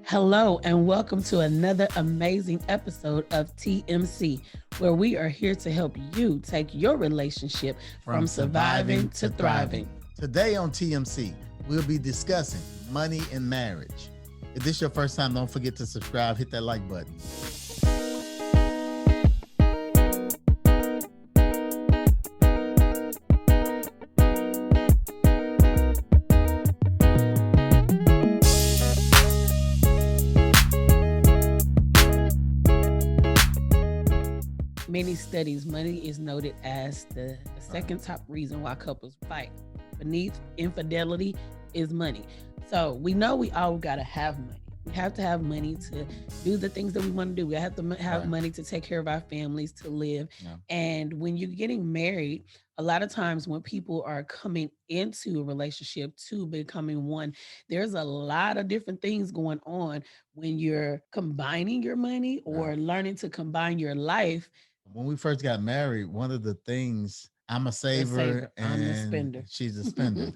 Hello, and welcome to another amazing episode of TMC, where we are here to help you take your relationship from surviving to thriving. Today on TMC, we'll be discussing money and marriage. If this is your first time, don't forget to subscribe, hit that like button. Many studies, money is noted as the second top reason why couples fight. Beneath infidelity is money. So we know we all got to have money. We have to have money to do the things that we want to do. We have to have money to take care of our families, to live. Yeah. And when you're getting married, a lot of times when people are coming into a relationship to becoming one, there's a lot of different things going on when you're combining your money or learning to combine your life. When we first got married, one of the things, I'm a saver and I'm the spender. She's a spender.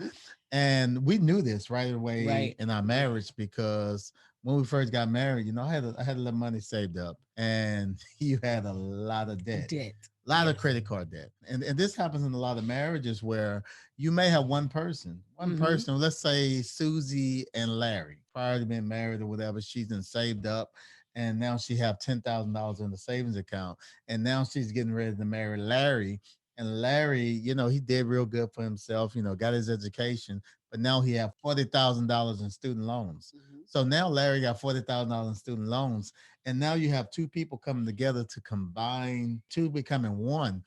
And we knew this right away in our marriage because when we first got married, I had a little money saved up, and you had a lot of debt. A lot of credit card debt. And this happens in a lot of marriages where you may have one person, let's say Susie and Larry, prior to being married or whatever, she's been saved up. And now she have $10,000 in the savings account. And now she's getting ready to marry Larry. And Larry, he did real good for himself, got his education, but now he have $40,000 in student loans. So now Larry got $40,000 in student loans. And now you have two people coming together to combine, two becoming one.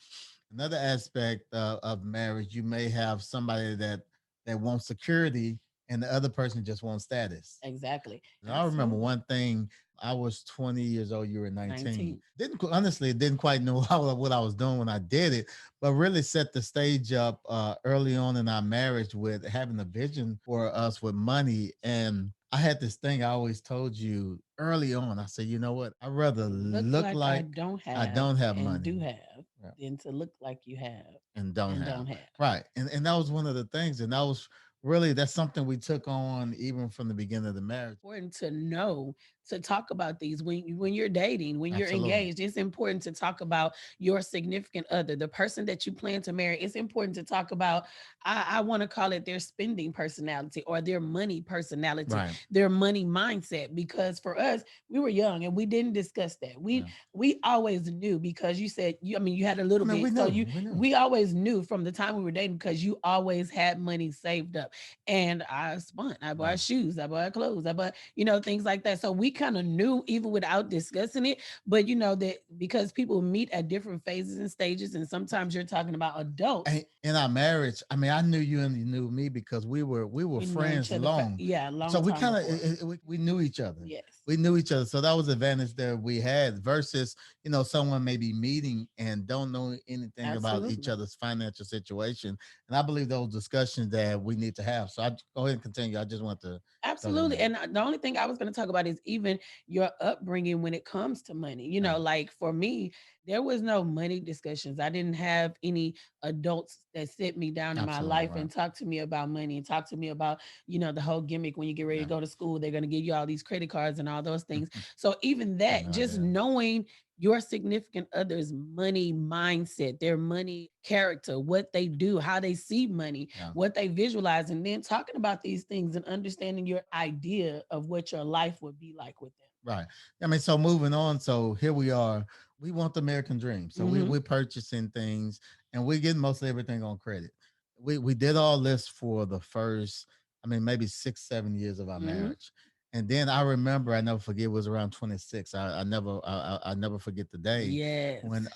Another aspect of marriage, you may have somebody that wants security and the other person just wants status. Exactly. And I remember one thing. I was 20 years old. You were 19. Didn't quite know what I was doing when I did it, but really set the stage up early on in our marriage with having a vision for us with money. And I had this thing I always told you early on. I said, you know what? I'd rather look like I don't have and money. Do have than to look like you have and don't have. Right. And that was one of the things. And that was really, that's something we took on even from the beginning of the marriage. Important to know, to talk about these when you're dating, when you're engaged. It's important to talk about your significant other, the person that you plan to marry. It's important to talk about, I want to call it their spending personality or their money personality, their money mindset. Because for us, we were young and we didn't discuss that. We always knew, because you said you had a little bit. We always knew from the time we were dating, because you always had money saved up. And I spent, I bought shoes, I bought clothes, I bought, things like that. So we kind of knew even without discussing it. But that because people meet at different phases and stages, and sometimes you're talking about adults. In our marriage, I knew you and you knew me because we were friends long. Long. So we kind of we knew each other. Yes. We knew each other. So that was the advantage that we had versus, someone may be meeting and don't know anything about each other's financial situation. And I believe those discussions that we need to have. So I go ahead and continue. I just want to. Absolutely. And the only thing I was going to talk about is even your upbringing when it comes to money. Like for me, there was no money discussions. I didn't have any adults that sit me down in my life and talk to me about money and talk to me about, the whole gimmick. When you get ready to go to school, they're going to give you all these credit cards and all those things. So even that, just knowing your significant other's money mindset, their money character, what they do, how they see money, what they visualize, and then talking about these things and understanding your idea of what your life would be like with them. Right. So moving on. So here we are. We want the American dream. So we're purchasing things and we're getting mostly everything on credit. We did all this for the first, maybe 6-7 years of our marriage. And then I remember, I never forget, it was around 26. I never forget the day when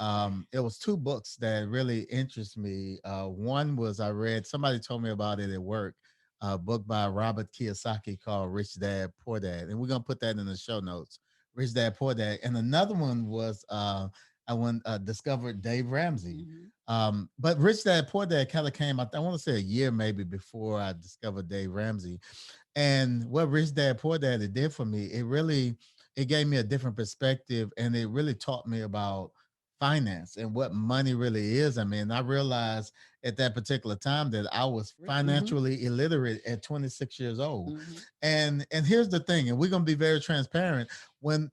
it was two books that really interest me. One was, I read, somebody told me about it at work, a book by Robert Kiyosaki called Rich Dad, Poor Dad. And we're going to put that in the show notes. Rich Dad, Poor Dad. And another one was I went discovered Dave Ramsey. But Rich Dad, Poor Dad kind of came out, I want to say a year maybe before I discovered Dave Ramsey. And what Rich Dad Poor Dad did for me, it gave me a different perspective, and it really taught me about finance and what money really is. I mean, I realized at that particular time that I was financially illiterate at 26 years old. And here's the thing, and we're gonna be very transparent. When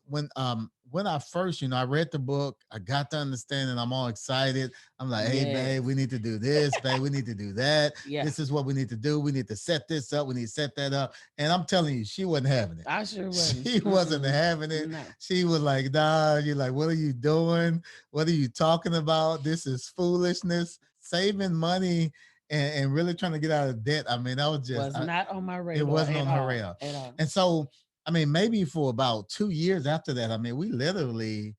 I first, I read the book, I got to understand and I'm all excited. I'm like, hey, babe, we need to do this, babe, we need to do that. Yeah. This is what we need to do. We need to set this up, we need to set that up. And I'm telling you, she wasn't having it. I sure wasn't. She wasn't having it. No. She was like, nah, you're like, what are you doing? What are you talking about? This is foolishness. Saving money and really trying to get out of debt. I mean, that was just not on my radar. It wasn't on her radar at all. And so, I mean, maybe for about 2 years after that, I mean, we literally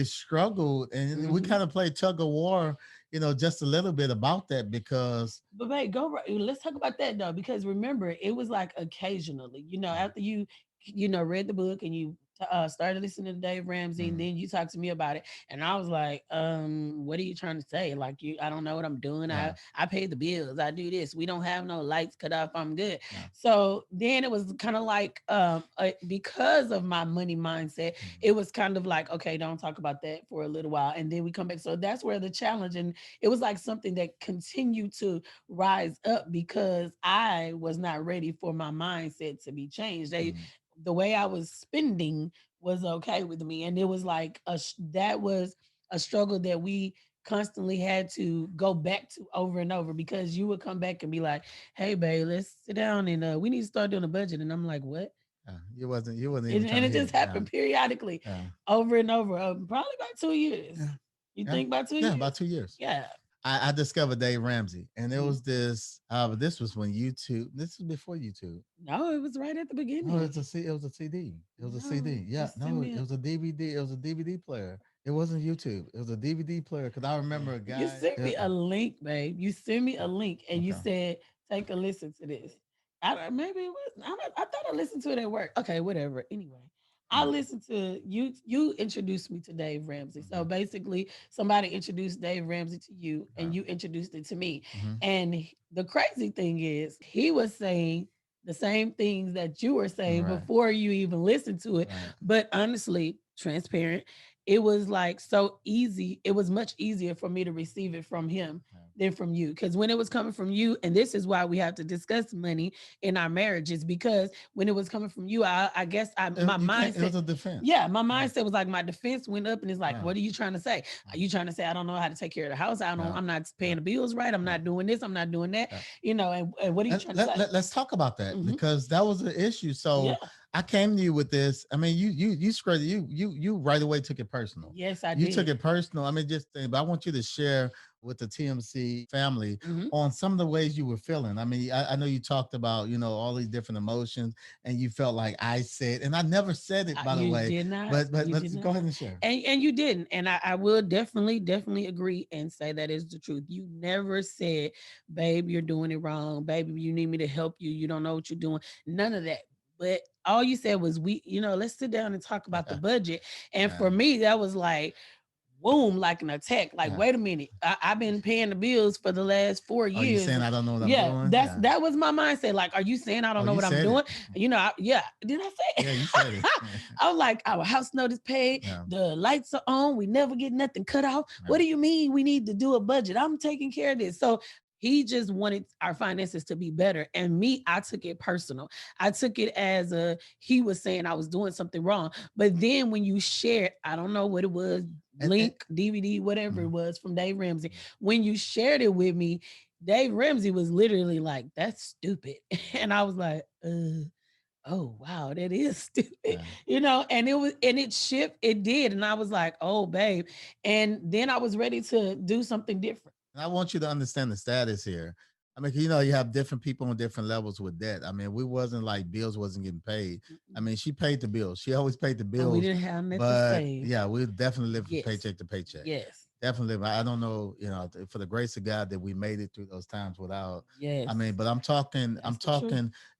struggled, and we kind of played tug of war, just a little bit about that because. But babe, let's talk about that though, because remember, it was like occasionally, after you read the book and you started listening to Dave Ramsey, and then you talked to me about it, and I was like, what are you trying to say? Like, I don't know what I'm doing. Yeah. I pay the bills. I do this. We don't have no lights cut off. I'm good. Yeah. So then it was kind of like, because of my money mindset, it was kind of like, okay, don't talk about that for a little while, and then we come back. So that's where the challenge, and it was like something that continued to rise up because I was not ready for my mindset to be changed. The way I was spending was okay with me. And it was like, that was a struggle that we constantly had to go back to over and over, because you would come back and be like, hey, babe, let's sit down and we need to start doing a budget. And I'm like, what? You wasn't even and it just happened periodically over and over, probably about 2 years. Yeah. You think about 2 years? Yeah, about 2 years. Yeah. I discovered Dave Ramsey, and it was this. This was when YouTube. This was before YouTube. No, it was right at the beginning. No, it was a CD. It was a CD. Yeah, no, it was a DVD. It was a DVD player. It wasn't YouTube. It was a DVD player. Because I remember a guy. You sent me a link, babe. You sent me a link, and you said, "Take a listen to this." Maybe it was. I thought I listened to it at work. Okay, whatever. Anyway, I listened to you. You introduced me to Dave Ramsey. So basically, somebody introduced Dave Ramsey to you, and you introduced it to me. And the crazy thing is, he was saying the same things that you were saying before you even listened to it. But honestly, transparent, it was like so easy. It was much easier for me to receive it from him than from you. Because when it was coming from you, and this is why we have to discuss money in our marriages, because when it was coming from you, I guess my mindset. It was a defense. Yeah, my mindset was like, my defense went up, and it's like, what are you trying to say? Are you trying to say I don't know how to take care of the house? I'm not paying the bills right. I'm not doing this. I'm not doing that. And what are you trying to say? Let's talk about that because that was an issue. So I came to you with this. I mean, you right away took it personal. Yes, I did. You took it personal. I mean, but I want you to share with the TMC family on some of the ways you were feeling. I mean, I know you talked about, all these different emotions, and you felt like I said, and I never said it, by the way. Did not. But let's go ahead and share. And you didn't. And I will definitely agree and say that is the truth. You never said, babe, you're doing it wrong. Baby, you need me to help you. You don't know what you're doing. None of that. But all you said was, let's sit down and talk about the budget. And for me, that was like, boom, like an attack. Like, wait a minute, I've been paying the bills for the last 4 years. Are you saying I don't know what I'm doing? That was my mindset. Like, are you saying I don't know what I'm doing? Did I say it? Yeah, you said it. I was like, our house notice paid, the lights are on, we never get nothing cut off. What do you mean we need to do a budget? I'm taking care of this. So he just wanted our finances to be better. And me, I took it personal. I took it as he was saying I was doing something wrong. But then when you shared, I don't know what it was, link, DVD, whatever it was from Dave Ramsey. When you shared it with me, Dave Ramsey was literally like, that's stupid. And I was like, oh, wow, that is stupid. And it did. And I was like, oh, babe. And then I was ready to do something different. And I want you to understand the status here. I mean, you have different people on different levels with debt. I mean, we wasn't like bills wasn't getting paid. I mean, she paid the bills. She always paid the bills. We didn't have nothing to save. Yeah, we definitely lived from paycheck to paycheck. Yes. Definitely. I don't know, for the grace of God that we made it through those times without. Yes. I mean, but I'm talking,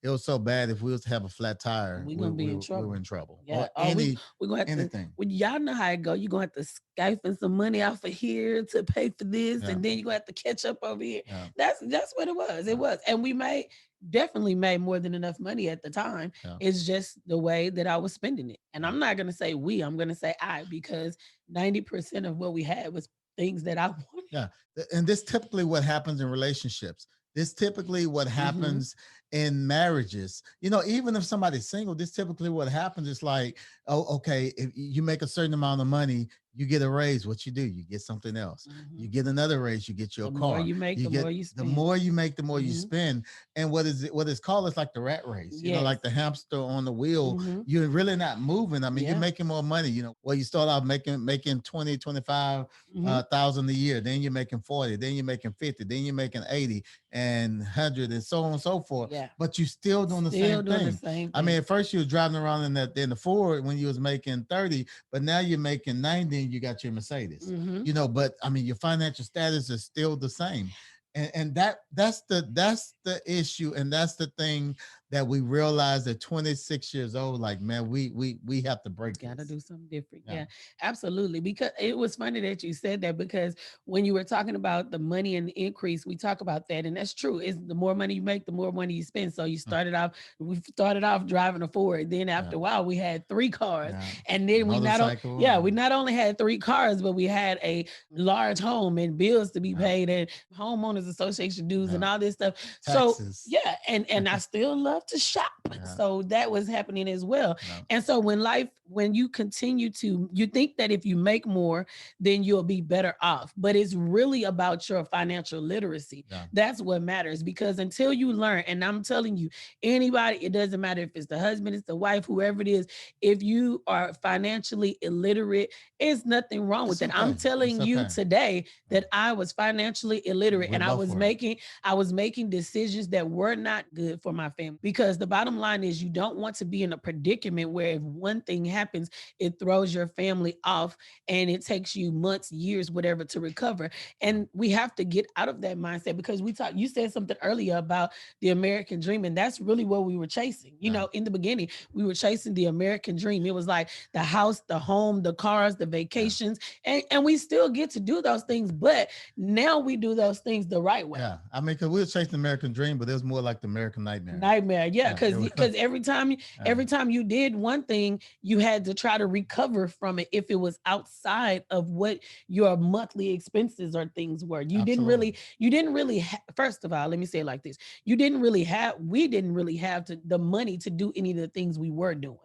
it was so bad. If we was to have a flat tire, we're going to be in trouble. We were in trouble. Yeah. We're going to have anything. Y'all know how it go. You're going to have to siphon some money off of here to pay for this. And then you're going to have to catch up over here. Yeah. That's what it was. It was. And we made, definitely made more than enough money at the time. Yeah. It's just the way that I was spending it. And Yeah. I'm not going to say we, I'm going to say I, because 90% of what we had was things that I wanted. Yeah. And this typically what happens in relationships. This typically what happens in marriages. You know, even if somebody's single, this typically what happens is like, oh, okay, if you make a certain amount of money, you get a raise. What you do, you get something else. You get another raise, you get your The more car. you make, You the get more you the spend. more you make, the more you spend. And what is it? What it's called is like the rat race. You know, Yes. like the hamster on the wheel. Mm-hmm. You're really not moving. I mean, you're Yeah. making more money. You know, well, you start out making 20, 25 Mm-hmm. thousand a year, then you're making 40, then you're making 50, then you're making 80 and 100 and so on and so forth. Yeah. But you still doing the Still same doing the thing. same I mean, thing. at first you was driving around in the Ford when you was making 30, but now you're making 90 and you got your Mercedes. Mm-hmm. You know, but I mean your financial status is still the same. And that's the issue, and that's the thing that we realize at 26 years old, like, man, we have to break Got to this. do something different. Yeah. Yeah, absolutely. Because it was funny that you said that, because when you were talking about the money and the increase, we talk about that. And that's true. It's the more money you make, the more money you spend. So we started off driving a Ford. Then Yeah. after a while, we had 3 cars. Yeah. And then Motorcycle. we not only had 3 cars, but we had a large home and bills to be Yeah. paid and homeowners association dues and Yeah. all this stuff. So Taxes. yeah, and I still love to shop. Yeah. So that was happening as well. Yeah. And so when you continue to, you think that if you make more, then you'll be better off. But it's really about your financial literacy. Yeah. That's what matters, because until you learn, and I'm telling you, anybody, it doesn't matter if it's the husband, it's the wife, whoever it is, if you are financially illiterate, it's nothing wrong with It's it. I'm okay. telling It's you okay. today that I was financially illiterate, We and both were. I was making decisions that were not good for my family, because the bottom line is you don't want to be in a predicament where if one thing happens, it throws your family off and it takes you months, years, whatever to recover. And we have to get out of that mindset, because you said something earlier about the American dream, and that's really what we were chasing. You know, in the beginning, we were chasing the American dream. It was like the house, the home, the cars, the vacations, and we still get to do those things, but now we do those things the right way. Yeah, I mean, because we were chasing the American dream, but it was more like the American nightmare. Yeah, because every time you did one thing, you had to try to recover from it if it was outside of what your monthly expenses or things were. You didn't really first of all, let me say it like this: we didn't really have the money to do any of the things we were doing.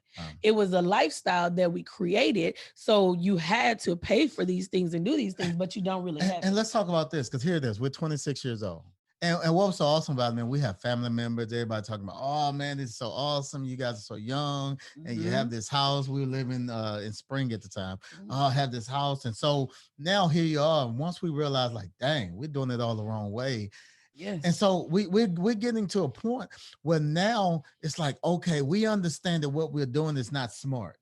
It was a lifestyle that we created, so you had to pay for these things and do these things, but you don't really have. And let's talk about this, because here it is. We're 26 years old. And what was so awesome about it, man, we have family members, everybody talking about, oh man, this is so awesome. You guys are so young, and you have this house. We were living in Spring at the time. Oh, I have this house. And so now here you are. Once we realize, like, dang, we're doing it all the wrong way. Yes. And so we're getting to a point where now it's like, okay, we understand that what we're doing is not smart,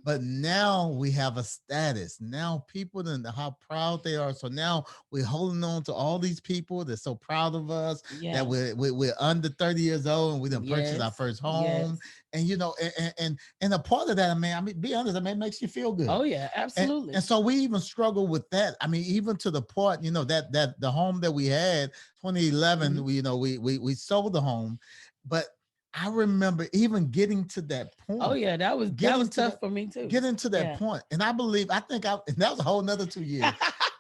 but now we have a status. Now people and how proud they are. So now we're holding on to all these people that's so proud of us, that we're under 30 years old and we didn't purchase our first home. And you know, and a part of that, I mean, be honest, I mean, it makes you feel good. Oh yeah, absolutely. And so we even struggle with that. I mean, even to the point, you know, that the home that we had 2011, we sold the home, but I remember even getting to that point. Oh yeah, that was tough for me too. Getting to that point. And I think and that was a whole nother 2 years.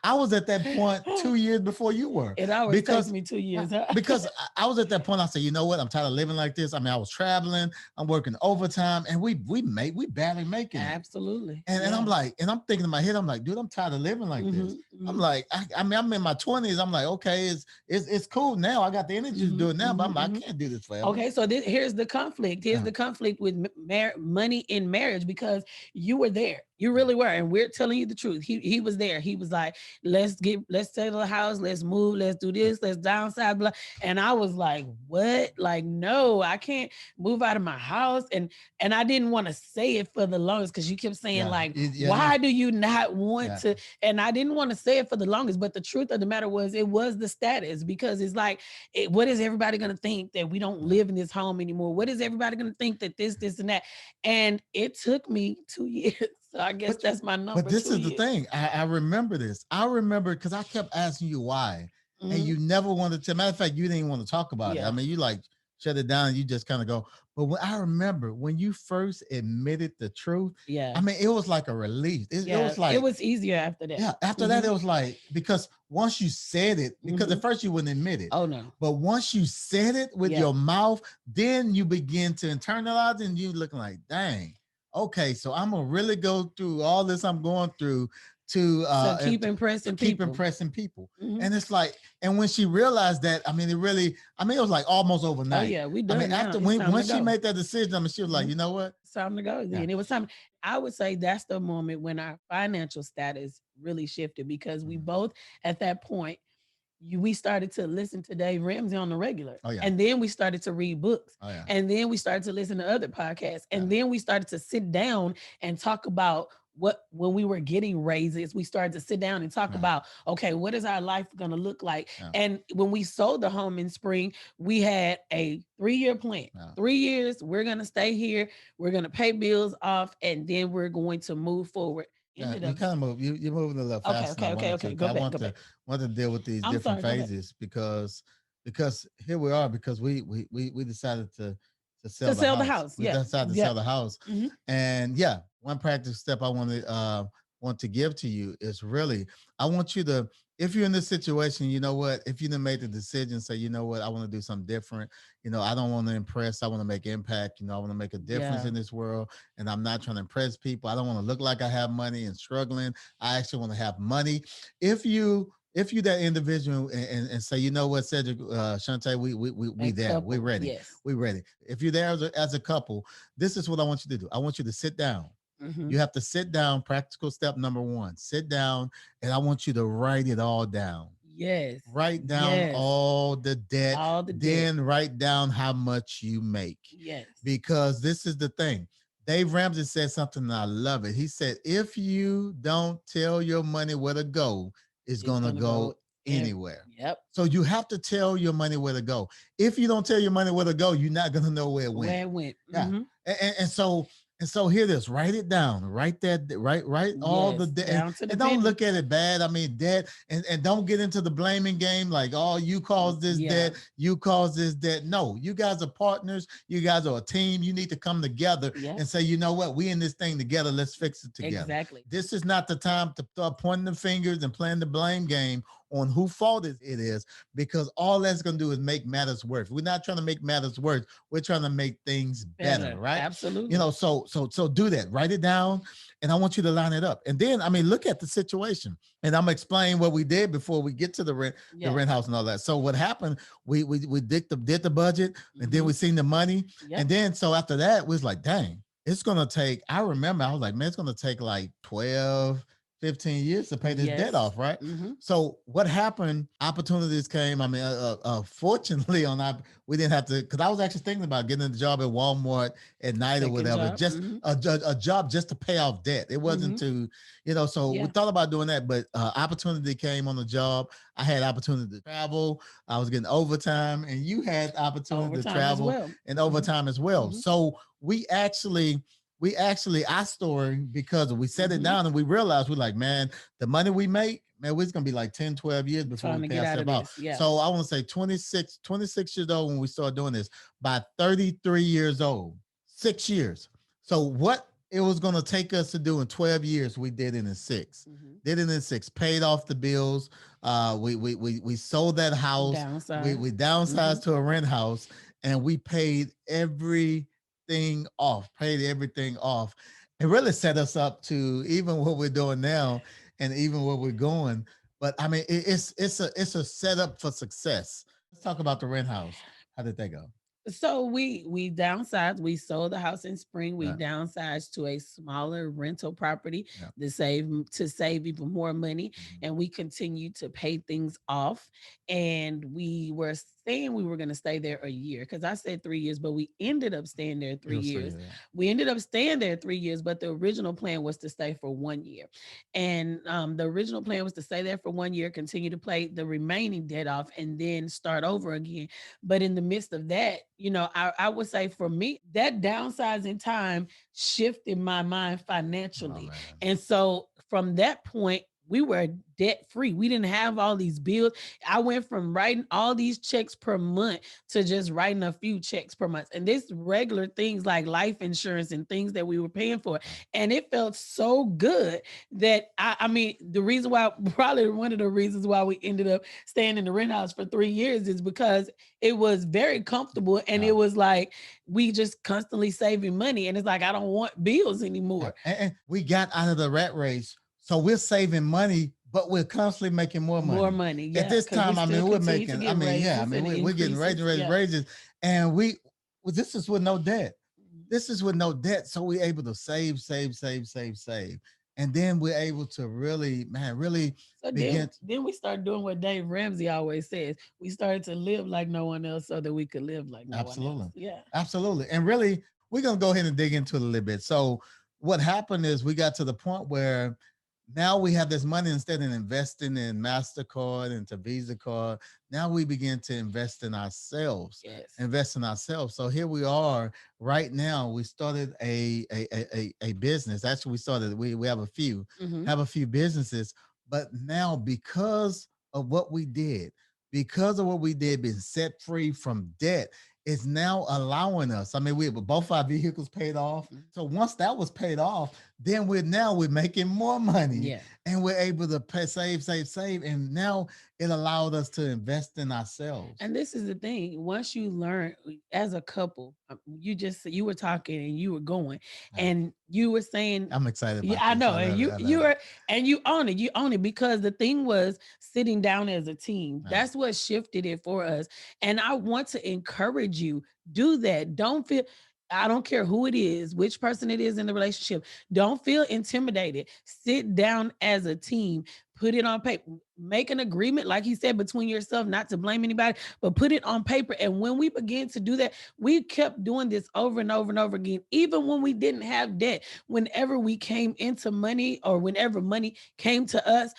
I was at that point 2 years before you were. It always takes me 2 years. Because I was at that point. I said, you know what? I'm tired of living like this. I mean, I was traveling, I'm working overtime, and we barely making it. Absolutely. And I'm like, and I'm thinking in my head, I'm like, dude, I'm tired of living like this. I'm like, I mean, I'm in my 20s. I'm like, okay, it's cool now. I got the energy to do it now, but I'm like, I can't do this forever. Okay, so here's the conflict. Here's the conflict with money in marriage, because you were there. You really were, and we're telling you the truth. He was there. He was like, let's settle the house, let's move, let's do this, let's downsize, blah. And I was like, what? Like, no, I can't move out of my house. And I didn't want to say it for the longest, because you kept saying why do you not want to? And I didn't want to say it for the longest, but the truth of the matter was, it was the status, because it's like, what is everybody going to think that we don't live in this home anymore? What is everybody going to think that this, and that? And it took me 2 years. So I guess that's my number. But this is the thing. I remember this. I remember because I kept asking you why, and you never wanted to. Matter of fact, you didn't even want to talk about it. I mean, you like, shut it down. You just kind of go. But when I remember when you first admitted the truth, Yeah. I mean, it was like a relief. It Yeah. was It like, was easier after that. yeah, after that, it was like, because once you said it, because at first you wouldn't admit it. Oh no. But once you said it with Yeah. your mouth, then you begin to internalize and you looking like, dang, okay, so I'm gonna really go through all this I'm going through To keep to impressing keep people. impressing people. Mhm. And it's like, and when she realized that, I mean, it really, I mean, it was like almost Oh overnight. yeah, we I mean, done now. after It's time when to she go. made that decision, I mean, she was like, Mhm. you know what? It's time to go. Yeah. Then it was time. I would say that's the moment when our financial status really shifted because we Mhm. both at that point we started to listen to Dave Ramsey on the regular. Oh yeah. And then we started to read books. Oh yeah. And then we started to listen to other podcasts. Yeah. And then we started to sit down and talk about what when we were getting raises, we started to sit down and talk Yeah. about, okay, what is our life going to look like? Yeah. And when we sold the home in spring, we had a 3-year plan. Yeah. 3 years, we're going to stay here, we're going to pay bills off, and then we're going to move forward. Yeah, Ended you up kind of move. You're moving a little okay, faster than okay, I okay, wanted to. okay. 'Cause Go I back, go back. want to deal with these I'm different sorry, go back. phases because here we are because we decided to To sell the sell the house. house. We Yeah. decided to Yeah. sell the house, Hmm. and yeah, one practical step I want to give to you is really I want you to, if you're in this situation, you know what, if you done made the decision, say, you know what, I want to do something different. You know, I don't want to impress, I want to make impact. You know, I want to make a difference Yeah. in this world, and I'm not trying to impress people. I don't want to look like I have money and struggling. I actually want to have money. If you that individual and say, you know what, Cedric, Shante, we A there, couple. Yes. we ready. If you're there as a couple, this is what I want you to do. I want you to sit down. Hmm. You have to sit down. Practical step number one: sit down, and I want you to write it all down. Yes. Write down Yes. all the debt, All the debt. then write down how much you make. Yes. Because this is the thing. Dave Ramsey said something and I love it. He said, if you don't tell your money where to go, it's It's gonna gonna go go anywhere. yep. So you have to tell your money where to go. If you don't tell your money where to go, you're not gonna know where it went. Where it went. Yeah. Hmm. And so hear this, write it down, write that, write all the Yes. debt, Down to the and don't penny. look at it bad. I mean, debt, and don't get into the blaming game like, oh, you caused this Yeah. debt, you caused this debt. No, you guys are partners, you guys are a team. You need to come together Yeah. and say, you know what, we in this thing together, let's fix it together. Exactly. This is not the time to start pointing the fingers and playing the blame game on who fault it is, because all that's going to do is make matters worse. We're not trying to make matters worse, we're trying to make things better, Better. right? You Absolutely. know, so do that, write it down, and I want you to line it up. And then, I mean, look at the situation, and I'm gonna explain what we did before we get to the Yeah. rent house and all that. So what happened, we did the budget, and then Hmm. we seen the money. And Yep. then so after that we was like, dang, it's gonna take, I remember I was like, man, it's gonna take like 12-15 years to pay this debt Yes. off, right? Hmm. So what happened? Opportunities came. I mean, fortunately, we didn't have to, because I was actually thinking about getting a job at Walmart at night or Second whatever, job. just Hmm. a job just to pay off debt. It wasn't Hmm. to, so we Yeah. thought about doing that, but opportunity came on the job. I had opportunity to travel. I was getting overtime, and you had opportunity to Overtime as travel well. and Hmm. overtime as well. Hmm. So we actually our story, because we set it Hmm. down and we realized, we're like, man, the money we make, man, it's gonna be like 10-12 years before we Trying to pay get out of ourselves out. this. Yeah. So I want to say 26 years old when we started doing this. By 33 years old, 6 years. So what it was gonna take us to do in 12 years, we did it in six. Hmm. Did it in six, paid off the bills. We sold that house. We Downside. Hmm. downsized to a rent house, and we paid everything off. It really set us up to even what we're doing now, and even where we're going. But I mean, it's a setup for success. Let's talk about the rent house. How did that go? So we downsized. We sold the house in spring. We Yeah, downsized to a smaller rental property yeah. to save even more money, Mhm. and we continued to pay things off. And we were saying we were going to stay there a year because I said 3 years, but we ended up staying there It three was years. yeah. We ended up staying there 3 years, but the original plan was to stay for 1 year. And the original plan was to stay there for 1 year, continue to pay the remaining debt off, and then start over again. But in the midst of that, I would say for me, that downsizing time shifted my mind Oh financially. man. And so from that point, we were debt free. We didn't have all these bills. I went from writing all these checks per month to just writing a few checks per month. And this regular things like life insurance and things that we were paying for. And it felt so good that I mean, the reason why, probably one of the reasons why we ended up staying in the rent house for 3 years is because it was very comfortable and it was like we just constantly saving money. And it's like, I don't want bills anymore. And we got out of the rat race. So we're saving money, but we're constantly making more money. More money. Yeah. At this time, I mean, we're making, we're getting raises. And this is with no debt. This is with no debt. So we're able to save. And then we're able to really begin. Then we start doing what Dave Ramsey always says. We started to live like no one else so that we could live like no one else. Yeah. Absolutely. And really, we're going to go ahead and dig into it a little bit. So what happened is we got to the point where now we have this money, instead of investing in MasterCard and to Visa card, now we begin to invest in ourselves. So here we are right now. We started a business. Actually, we have a few businesses, but now because of what we did, being set free from debt, is now allowing us. I mean, we both our vehicles paid off. So once that was paid off, then we're making more money, and we're able to save, and now it allowed us to invest in ourselves. And this is the thing: once you learn as a couple, you were talking and you were going, and you were saying, "I'm excited." Yeah, I know, and you own it because the thing was sitting down as a team. That's what shifted it for us, and I want to encourage you, do that. Don't feel, I don't care who it is, which person it is in the relationship. Don't feel intimidated. Sit down as a team. Put it on paper. Make an agreement, like he said, between yourself, not to blame anybody, but put it on paper. And when we began to do that, we kept doing this over and over and over again. Even when we didn't have debt, whenever we came into money, or whenever money came to us,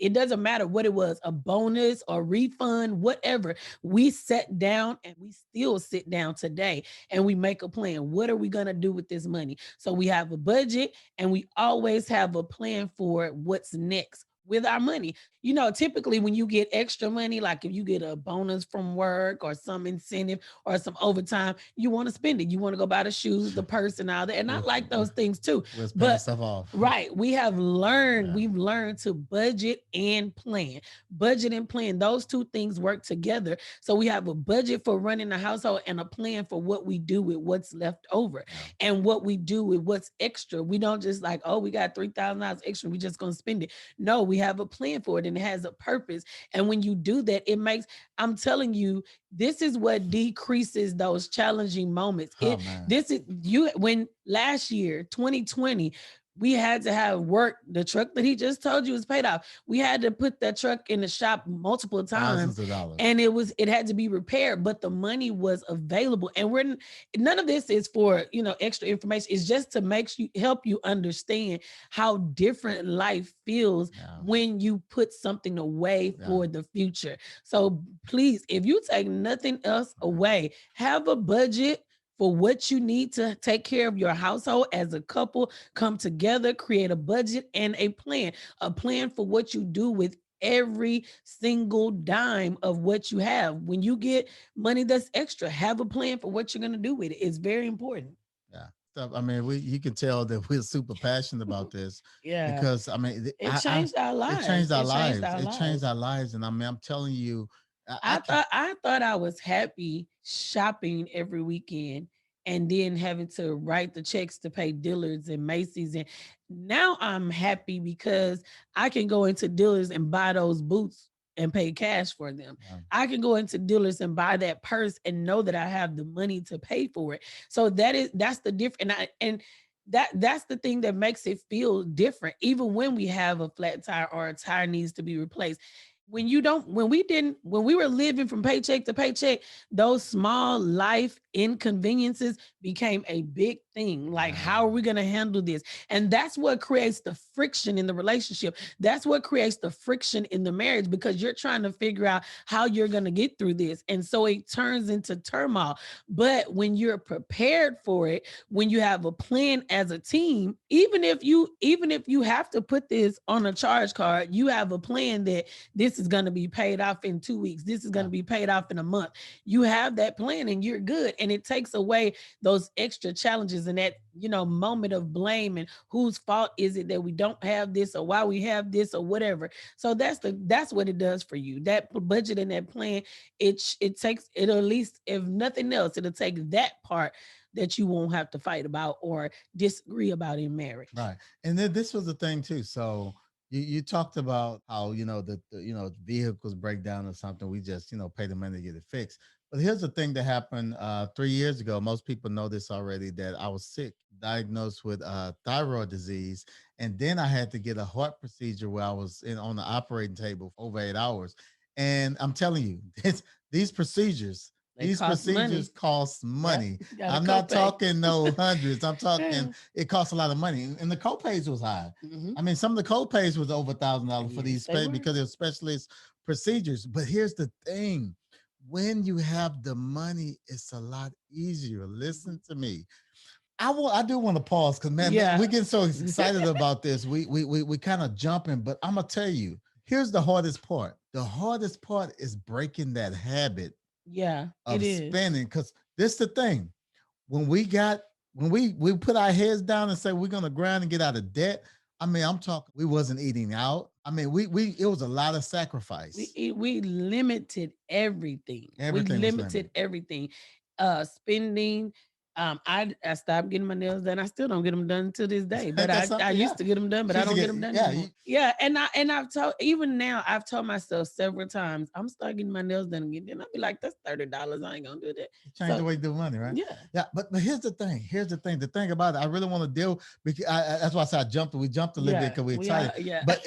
it doesn't matter what it was, a bonus or refund, whatever. We sat down, and we still sit down today, and we make a plan. What are we going to do with this money? So we have a budget, and we always have a plan for what's next with our money. Typically when you get extra money, like if you get a bonus from work or some incentive or some overtime, you want to spend it. You want to go buy the shoes, the purse, and all that. And I like those things too. But stuff off. Right. We've learned to budget and plan. Budget and plan. Those two things work together. So we have a budget for running the household and a plan for what we do with what's left over and what we do with what's extra. We don't just like, oh, we got $3,000 extra, we just going to spend it. No, we have a plan for it, and it has a purpose. And when you do that, I'm telling you, this is what decreases those challenging moments. When last year, 2020, we had to have work. The truck that he just told you was paid off. We had to put that truck in the shop multiple times, and it had to be repaired, but the money was available. And none of this is for, extra information. It's just to help you understand how different life feels when you put something away for the future. So please, if you take nothing else away, have a budget for what you need to take care of your household as a couple. Come together, create a budget and a plan for what you do with every single dime of what you have. When you get money that's extra, have a plan for what you're going to do with it. It's very important. Yeah. I mean, you can tell that we're super passionate about this. Yeah. Because I mean, it changed our lives. It changed our lives. And I mean, I'm telling you, I thought I was happy shopping every weekend and then having to write the checks to pay Dillard's and Macy's. And now I'm happy because I can go into Dillard's and buy those boots and pay cash for them. Yeah. I can go into Dillard's and buy that purse and know that I have the money to pay for it. So that's the difference. And that's the thing that makes it feel different. Even when we have a flat tire or a tire needs to be replaced, when we were living from paycheck to paycheck, those small life inconveniences became a big thing. Like, how are we going to handle this? And that's what creates the friction in the relationship. That's what creates the friction in the marriage, because you're trying to figure out how you're going to get through this. And so it turns into turmoil. But when you're prepared for it, when you have a plan as a team, even if you have to put this on a charge card, you have a plan that this is going to be paid off in 2 weeks. This is going to be paid off in a month. You have that plan and you're good. And it takes away those extra challenges and that, moment of blame and whose fault is it that we don't have this or why we have this or whatever. So that's what it does for you. That budget and that plan, it'll at least, if nothing else, it'll take that part that you won't have to fight about or disagree about in marriage. Right. And then this was the thing too. So you talked about how, the vehicles break down or something. We just, pay the money to get it fixed. But here's the thing that happened 3 years ago. Most people know this already, that I was sick, diagnosed with thyroid disease. And then I had to get a heart procedure where I was on the operating table for over 8 hours. And I'm telling you, these procedures, these procedures cost money. Yep. I'm not talking no hundreds. I'm talking it costs a lot of money, and the copays was high. Mm-hmm. I mean, some of the copays was over $1,000 for these because they're specialist procedures. But here's the thing: when you have the money, it's a lot easier. Listen to me. I do want to pause because man, we get so excited about this. We kind of jumping, but I'm gonna tell you, here's the hardest part. The hardest part is breaking that habit of spending, because this the thing. When we put our heads down and say we're gonna grind and get out of debt, I mean, I'm talking, we wasn't eating out. I mean, it was a lot of sacrifice. We limited everything. We limited everything. Spending. I stopped getting my nails done. I still don't get them done to this day, but I used to get them done, but I don't get them done anymore. And I've told, even now, I've told myself several times, I'm starting getting my nails done again. Then I'll be like, that's $30. I ain't gonna do that. Change the way you do money, right? Yeah. But here's the thing. The thing about it, I really want to deal, because that's why I said we jumped a little bit because we're excited. But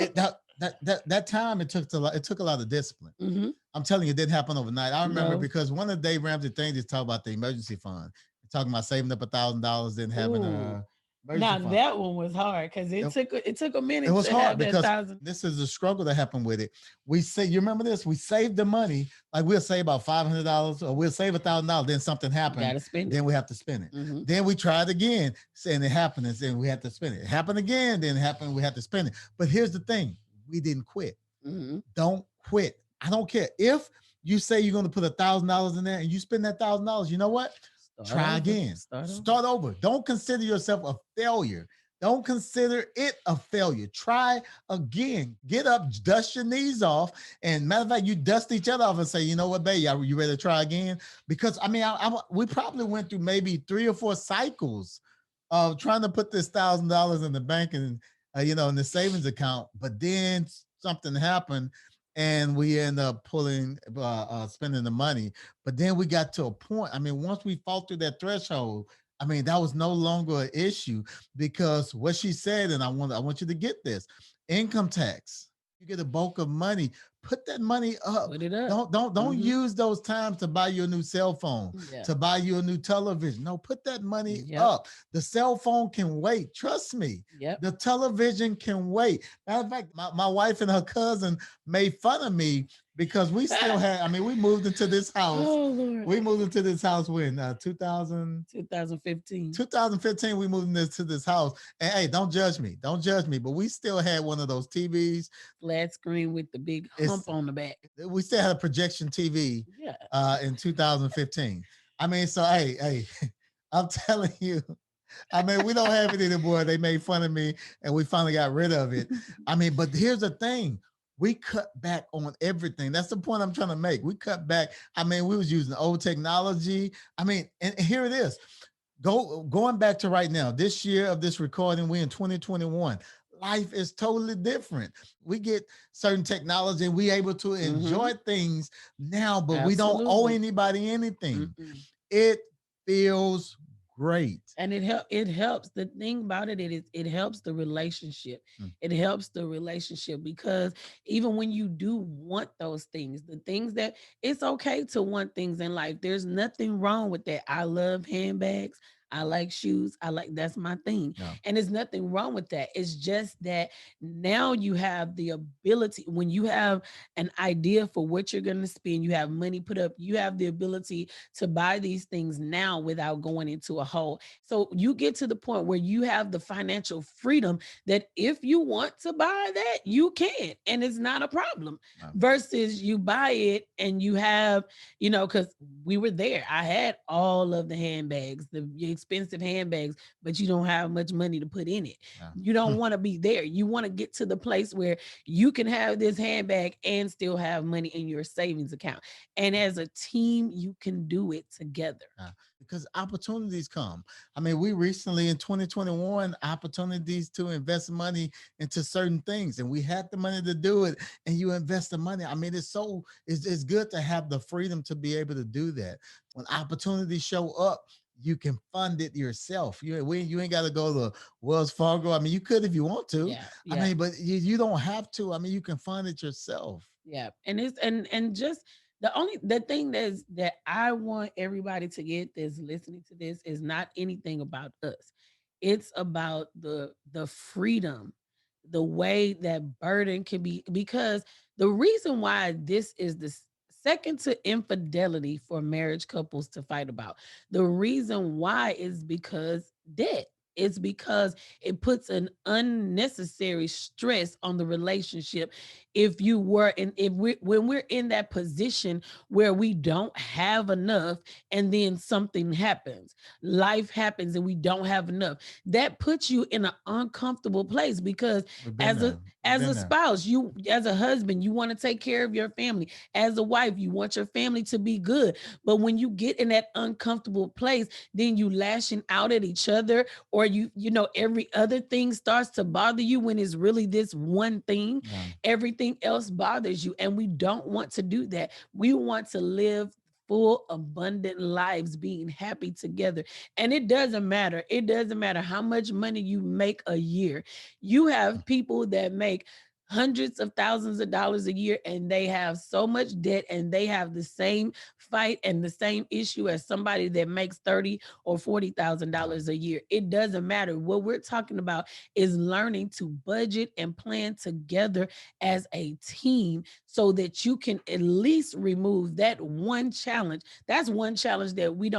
that time it took a lot of discipline. Mm-hmm. I'm telling you, it didn't happen overnight. I remember because one of Dave Ramsey things is talk about the emergency fund. Talking about saving up $1,000, then having a now fund. That one was hard because it took a minute. It was hard because this is the struggle that happened with it. You remember this? We saved the money, like we'll save about $500 or we'll save $1,000. Then something happened. Then we have to spend it. Mm-hmm. Then we tried again, and it happened, and then we had to spend it. It happened again, then it happened. We had to spend it. But here's the thing: we didn't quit. Mm-hmm. Don't quit. I don't care if you say you're going to put $1,000 in there and you spend that $1,000. You know what? Try again. Start over. Don't consider yourself a failure. Don't consider it a failure. Try again. Get up, dust your knees off. And matter of fact, you dust each other off and say, you know what, babe, you ready to try again? Because I mean, we probably went through maybe 3 or 4 cycles of trying to put this $1,000 in the bank and in the savings account. But then something happened, and we end up spending the money. But then we got to a point. I mean, once we fought through that threshold, I mean, that was no longer an issue, because what she said, and I want you to get this: income tax. You get a bulk of money, put that money up. Put it up. Don't use those times to buy you a new cell phone, to buy you a new television. No, put that money up. The cell phone can wait. Trust me. The television can wait. Matter of fact, my wife and her cousin made fun of me because we still we moved into this house. Oh, Lord. We moved into this house when 2015. 2015, we moved into this house. And hey, don't judge me. But we still had one of those TVs. Flat screen with the big hump on the back. We still had a projection TV in 2015. I mean, so hey, I'm telling you, I mean, we don't have it anymore. They made fun of me and we finally got rid of it. I mean, but here's the thing. We cut back on everything. That's the point I'm trying to make. We cut back. I mean, we was using old technology. I mean, and here it is. Going back to right now, this year of this recording, we're in 2021. Life is totally different. We get certain technology and we able to enjoy things now, but we don't owe anybody anything. It feels great. And it helps. The thing about it is it helps the relationship. Mm. It helps the relationship because even when you do want those things, the things that it's okay to want things in life. There's nothing wrong with that. I love handbags. I like shoes. I like that's my thing. Yeah. And there's nothing wrong with that. It's just that now you have the ability when you have an idea for what you're going to spend, you have money put up, you have the ability to buy these things now without going into a hole. So you get to the point where you have the financial freedom that if you want to buy that, you can, and it's not a problem. Wow. Versus you buy it and you have, because we were there. I had all of the handbags, the expensive handbags, but you don't have much money to put in it. Yeah. You don't want to be there. You want to get to the place where you can have this handbag and still have money in your savings account. And as a team, you can do it together. Yeah. Because opportunities come. I mean, we recently in 2021 opportunities to invest money into certain things, and we had the money to do it. And you invest the money. I mean, it's good to have the freedom to be able to do that. When opportunities show up, you can fund it yourself. You ain't got to go to Wells Fargo. I mean, you could if you want to. Yeah, I yeah. mean, but you don't have to. I mean, you can fund it yourself. Yeah. And it's and just the thing that I want everybody to get that's listening to this is not anything about us. It's about the freedom, the way that burden can be, because the reason why this is the second to infidelity for marriage couples to fight about. The reason why is because debt. It's because it puts an unnecessary stress on the relationship. If you were in if we when we're in that position where we don't have enough and then something happens, life happens and we don't have enough, that puts you in an uncomfortable place because We've been as a there. We've as been a there. spouse, you as a husband, you want to take care of your family. As a wife, you want your family to be good. But when you get in that uncomfortable place, then you lashing out at each other, or every other thing starts to bother you when it's really this one thing. Yeah. Everything else bothers you, and we don't want to do that. We want to live full abundant lives being happy together. And it doesn't matter how much money you make a year. You have people that make hundreds of thousands of dollars a year and they have so much debt and they have the same fight and the same issue as somebody that makes 30 or Yeah. $40,000 a year. It doesn't matter. What we're talking about is learning to budget and plan together as a team so that you can at least remove that one challenge. That's one challenge that we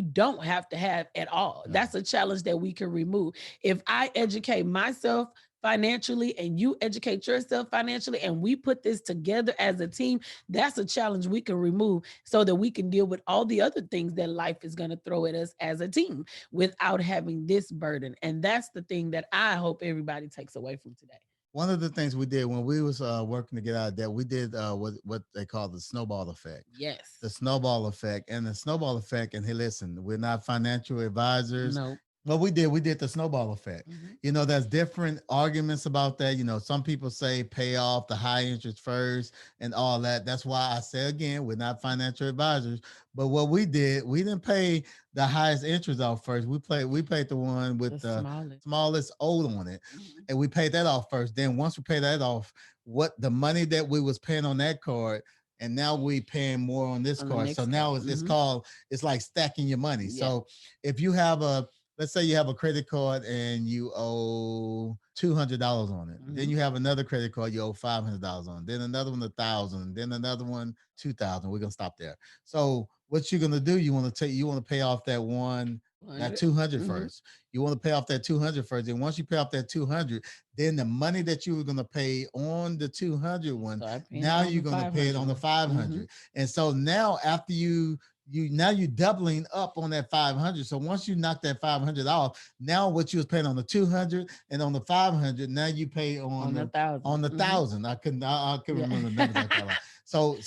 don't have to have at all. Yeah. That's a challenge that we can remove. If I educate myself financially and you educate yourself financially and we put this together as a team, that's a challenge we can remove so that we can deal with all the other things that life is going to throw at us as a team without having this burden. And that's the thing that I hope everybody takes away from today. One of the things we did when we was working to get out of debt, we did what they call the snowball effect. Yes. The snowball effect, and the snowball effect. And hey, listen, we're not financial advisors. No. Well, we did the snowball effect. Mhm. There's different arguments about that. Some people say pay off the high interest first and all that. That's why I say again, we're not financial advisors. But what we did, we didn't pay the highest interest off first. We paid the one The with the smallest. smallest ode on it, Mhm. and we paid that off first. Then once we pay that off, what the money that we was paying on that card, and now we paying more on this On the card. So next now card. it's Mhm. called, it's like stacking your money. Yeah. So if you have let's say you have a credit card and you owe $200 on it. Then Mhm. you have another credit card you owe $500 on. Then another one 1,000. Then another one 2,000. We're gonna stop there. So what you're gonna do? You want to pay off that 100. 200 Mhm. first. You want to pay off that 200 first. And once you pay off that 200, then the money that you were going to pay on the 200 You one, start paying it now on you're the going to pay it 500 on the one. Mhm. 500. And so now after you're doubling up on that 500. So once you knock that 500 off, now what you was paying on the 200 and on the 500, now you pay on On the the thousand. on the Mhm. 1,000. I couldn't Yeah. remember the numbers like that. So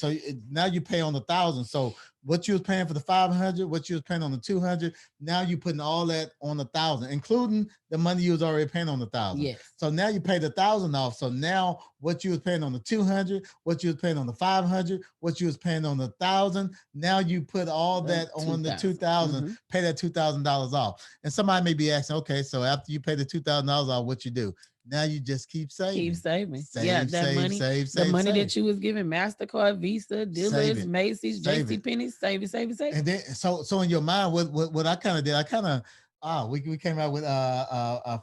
now you pay on the 1,000. So what you was paying for the 500, what you was paying on the 200. Now you putting all that on 1,000, including the money you was already paying on 1,000. Yes. So now you paid 1,000 off. So now what you was paying on the 200, what you was paying on the 500, what you was paying on the 1,000. Now you put all that on the 2,000. Pay that $2,000 off. And somebody may be asking, okay, so after you pay the $2,000 off, what you do? Now you just keep saving. Keep saving. Save, that save, money, save, the money save. that you was giving, MasterCard, Visa, Dillard's, Macy's, JCPenney, save it. And then so in your mind, what I kind of did, we came out with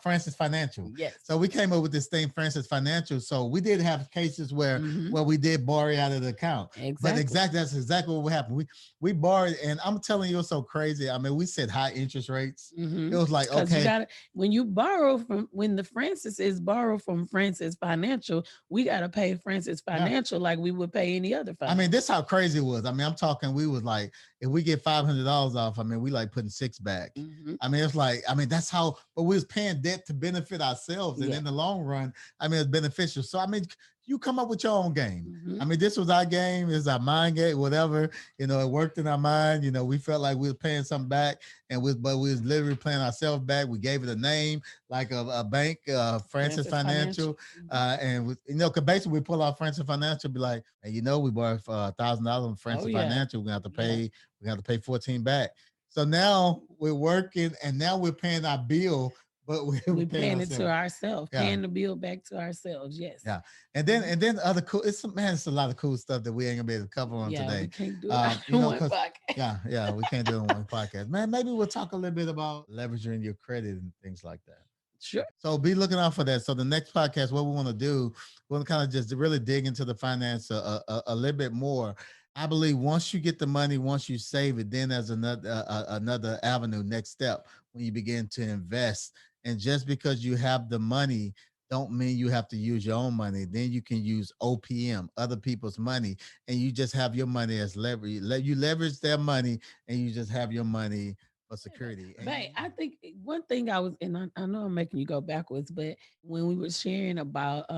Francis Financial. Yes. So we came up with this thing, Francis Financial. So we did have cases where we did borrow out of the account. Exactly. But that's exactly what happened. We borrowed, and I'm telling you, it's so crazy. I mean, we said high interest rates. It was like, okay, when you borrow when the Francis is borrow from Francis Financial, we gotta pay Francis Financial like we would pay any other financial. I mean, this is how crazy it was. I mean, I'm talking, we was like, if we get $500 off, I mean, we like putting 6 back. I mean, it's like, I mean, that's how, but we was paying debt to benefit ourselves. And in the long run, I mean, it's beneficial. So, I mean, you come up with your own game. I mean, this was our game. It's our mind game, whatever. You know, it worked in our mind. You know, we felt like we were paying something back, but we was literally paying ourselves back. We gave it a name, like a bank, Francis Financial. And you know, because basically we pull out Francis Financial, be like, hey, you know, we borrowed $1,000 from Francis Financial. We have to pay. We have to pay 14 back. So now we're working, and now we're paying our bill. But we're paying it to ourselves, paying the bill back to ourselves. Yes. Yeah. And then other cool, it's a lot of cool stuff that we ain't gonna be able to cover on today. We can't do it in one podcast. Yeah, we can't do it in one podcast. Man, maybe we'll talk a little bit about leveraging your credit and things like that. Sure. So be looking out for that. So the next podcast, what we want to do, we want to kind of just really dig into the finance a little bit more. I believe once you get the money, once you save it, then there's another avenue, next step, when you begin to invest. And just because you have the money, don't mean you have to use your own money. Then you can use OPM, other people's money, and you just have your money as leverage. You leverage their money, and you just have your money for security. But I think one thing I know I'm making you go backwards, but when we were sharing about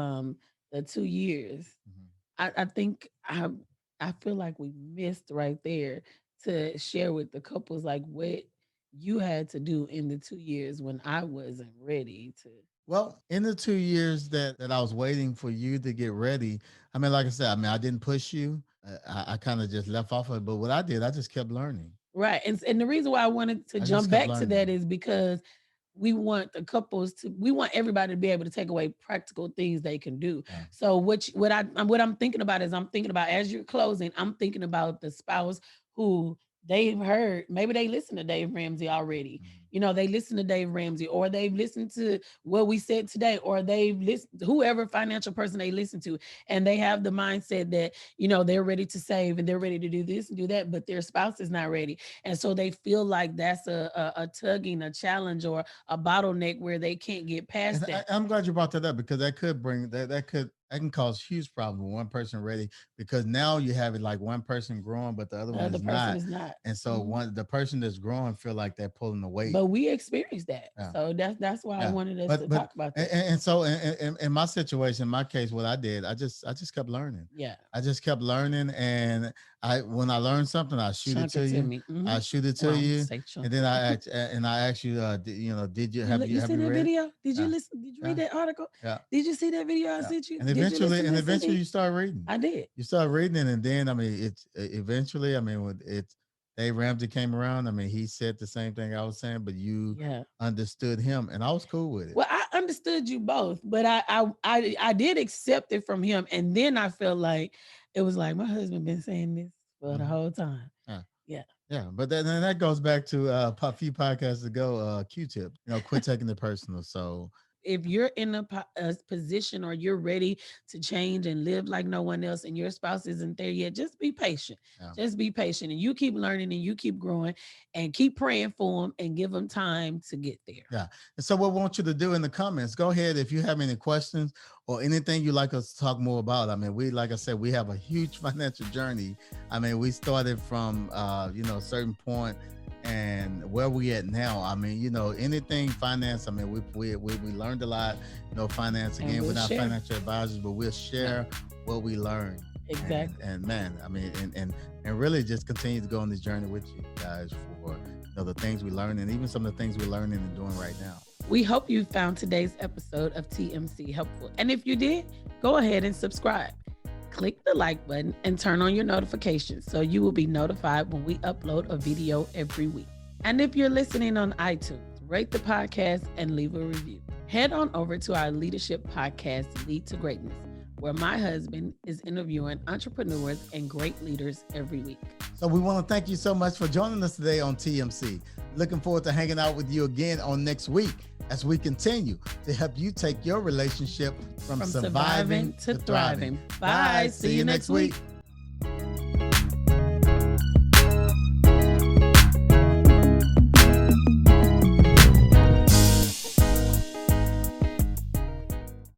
the 2 years, I think I feel like we missed right there to share with the couples like what you had to do in the 2 years when I wasn't ready to. Well, in the 2 years that I was waiting for you to get ready, I mean, like I said, I mean, I didn't push you. I kind of just left off of it. But what I did, I just kept learning. Right. And the reason why I wanted to jump back to that is because we want everybody to be able to take away practical things they can do. Yeah. So what I'm thinking about is as you're closing, I'm thinking about the spouse who they've heard, maybe they listen to Dave Ramsey already. You know, they listen to Dave Ramsey, or they've listened to what we said today, or they've listened, whoever financial person they listen to, and they have the mindset that, you know, they're ready to save and they're ready to do this and do that, but their spouse is not ready. And so they feel like that's a tugging, a challenge, or a bottleneck where they can't get past that. I'm glad you brought that up, because that could bring that can cause huge problems with one person ready, because now you have it like one person growing, but the other one is not. And so the person that's growing feel like they're pulling the weight. But we experienced that. Yeah. So that's why I wanted us to talk about that. And so in my situation, in my case, what I did, I just kept learning. Yeah. I just kept learning, and when I learned something, I shoot it to you. I shoot it to you, and then I asked you, did you have you seen that video? Did you listen? Did you read that article? Yeah. Did you see that video I sent you? And eventually you start reading. I did. You start reading it, and then I mean, eventually, I mean, when Dave Ramsey came around, I mean, he said the same thing I was saying, but you understood him, and I was cool with it. Well, I understood you both, but I did accept it from him, and then I felt like it was like my husband been saying this for the whole time. Yeah, but then that goes back to a few podcasts ago, Q-tip. You know, quit taking it personal. So if you're in a position, or you're ready to change and live like no one else, and your spouse isn't there yet, just be patient. Just be patient, and you keep learning, and you keep growing, and keep praying for them, and give them time to get there. Yeah. And so what we want you to do in the comments, go ahead if you have any questions or anything you'd like us to talk more about. I mean, like I said, we have a huge financial journey. I mean, we started from a certain point, and where we at now. I mean, anything finance. I mean, we learned a lot. Finance again. We're not financial advisors, but we'll share what we learned. Exactly. And man, I mean, and really just continue to go on this journey with you guys for the things we learn, and even some of the things we're learning and doing right now. We hope you found today's episode of TMC helpful. And if you did, go ahead and subscribe. Click the like button and turn on your notifications so you will be notified when we upload a video every week. And if you're listening on iTunes, rate the podcast and leave a review. Head on over to our leadership podcast, Lead to Greatness, where my husband is interviewing entrepreneurs and great leaders every week. So we want to thank you so much for joining us today on TMC. Looking forward to hanging out with you again on next week as we continue to help you take your relationship from surviving to thriving. Bye. See you next week.